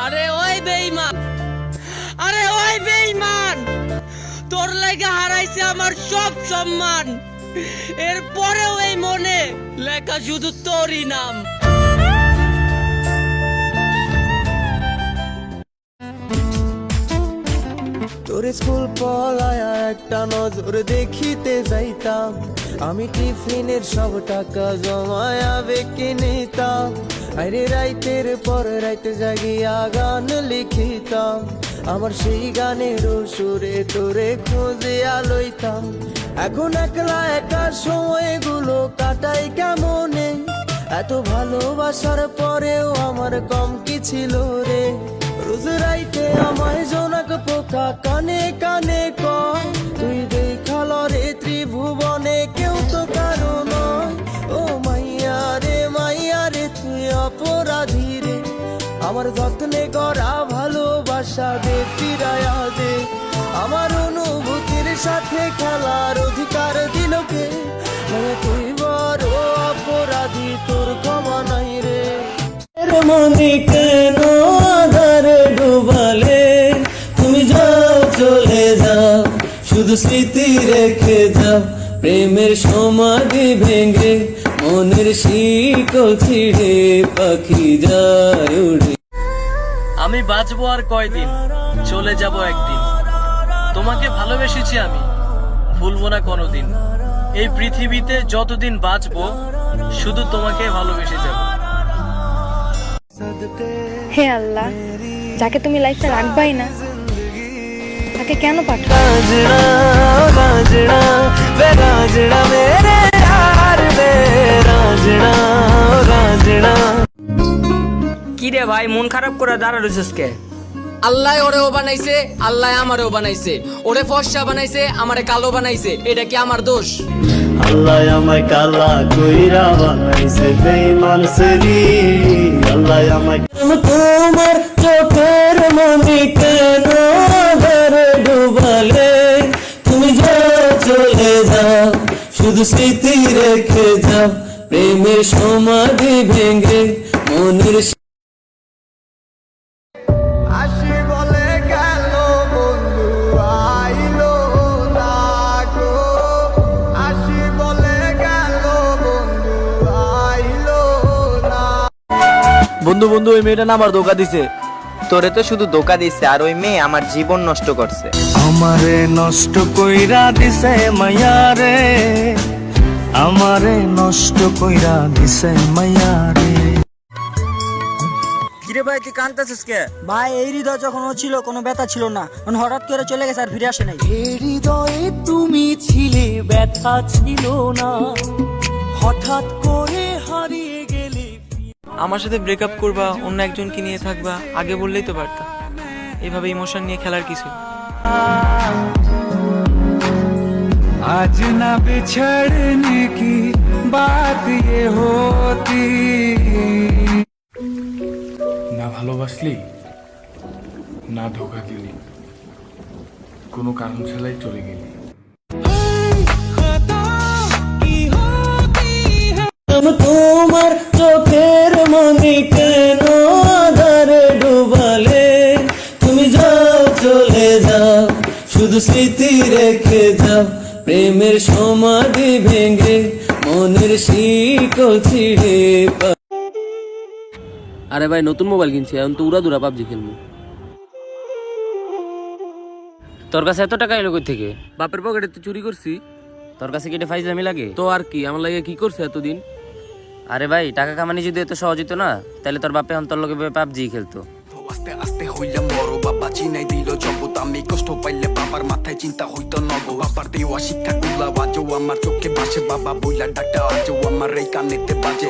আরে ওই বেঈমান, আরে ওই বেঈমান, তোর লাগা হারাইছে আমার সব সম্মান। এরপরেও এই মনে লেখা শুধু তোরই নাম। তোর স্কুল পলায়া একটা নজর দেখিতে যাইতাম, আমি টিফিনের সব টাকা জমায়া বেঁকে নিতাম। আরে রাইতের পর রাইতে জাগিয়া গান লিখিতাম, আমার সেই গানের সুরে তোরে খুঁজিয়া লইতাম। এখন একলা একা সময়গুলো কাটাই কেমনে, এত ভালোবাসার পরেও আমার কম কি ছিল রে। রোজ রাইতে আমায় জোনাক পোকা কানে কানে কয়, তুই দেখাল রে ত্রিভুবনে কেউ তো কারো নয়। ও মাইয়া রে তুই অপরাধী রে, আমার যত্নে করা ভালোবাসা দে ফিরায়া দে। আমার অনুভূতির সাথে খেলার অধিকার দিল কে, তুই বড় অপরাধী, তোর ক্ষমা নাই রে। মনে কেন আধারে ডুবালে, তুমি যাও চলে যাও, শুধু স্মৃতি রেখে যাও। প্রেমের সমাধি ভেঙে মনের শিকল ছিঁড়ে পাখি যায় উড়ে। আমি বাঁচবো আর কয়দিন, চলে যাব একদিন। তোমাকে ভালোবেসেছি আমি, ভুলবো না কোনোদিন। এই পৃথিবীতে যতদিন বাঁচবো শুধু তোমাকে ভালোবেসে যাব। হে আল্লাহ, যাকে তুমি লাইফে রাখবাই না তাকে কেন পাঠাও? কি রে ভাই, মন খারাপ করে দাঁড়াইছিস কে? আল্লাহ ওরেও বানাইছে, আল্লাহ আমারেও বানাইছে। ওরে ফর্সা বানাইছে, আমারে কালো বানাইছে। এটা কি আমার দোষ? আল্লাহ আমায় কালা কইরা বানাইছে বেঈমান সেরি। আল্লাহ আমায় তোমার চোখের মনি কেন আধারে ডুবালে, তুমি যাও চলে যাও, শুধু স্মৃতি রেখে যাও। প্রেমের সমাধি ভেঙে মনের আসি বলে গেল বন্ধু আইলো না গো, আসি বলে গেল বন্ধু আইলো না। বন্ধু বন্ধু, ওই মেয়েটা না আমার ধোকা দিছে। তোরে তো শুধু ধোকা দিছে, আর ওই মেয়ে আমার জীবন নষ্ট করছে। আমারে নষ্ট কইরা দিছে মাইয়া রে, আমারে নষ্ট কইরা দিছে মাইয়া রে। কিরে ভাই, তুই কাঁদতেছিস কে? ভাই এই হৃদয় যখন ও ছিল কোনো ব্যথা ছিল না, হঠাৎ করে চলে গেছে আর ফিরে আসে নাই। হৃদয়ে তুমি ছিলে ব্যথা ছিল না, হঠাৎ করে হারিয়ে গেলে। আমার সাথে ব্রেকআপ করবা, অন্য একজনকে নিয়ে থাকবা, আগে বললেই তো পারতা। এভাবে ইমোশন নিয়ে খেলার কিছু। आज ना बिछड़ने की बात ये होती। না ভালোবাসলি, না ধোকা দিলি, কোনো কারণ ছাড়াই চলে গেলি। তোমার চোখের মনি কেন আধারে ডুবালে, তুমি যাও চলে যাও, শুধু স্মৃতি রেখে যাও। প্রেমের সমাধি ভেঙে মনের শিকল ছিঁড়ে। আরে ভাই, নতুন মোবাইল কিনছি, এখন তো উড়াদুরা পাবজি খেলবো। তোর কাছে এত টাকা এলো কই থেকে? বাপের পকেটে তো চুরি করছি। তোর কাছে কি এটা ফাইজলামি লাগে? তো আর কি, আমার লাগে কি করছে এতদিন? আরে ভাই, টাকা কামানি যদি এত সহজ হতো না, তাহলে তোর বাপে এখন তোর লগে পাবজি খেলতো। আস্তে আস্তে হইলাম বড়, বাবা চিনাই দিল জগৎ। আমি কষ্ট পাইলে বাবার মাথায় চিন্তা হইতো নব। বাবার দেওয়া শিক্ষা গুলা আজও আমার চোখে ভাসে, বাবা বইলা ডাক্তার আজও আমার এই কানেতে বাজে।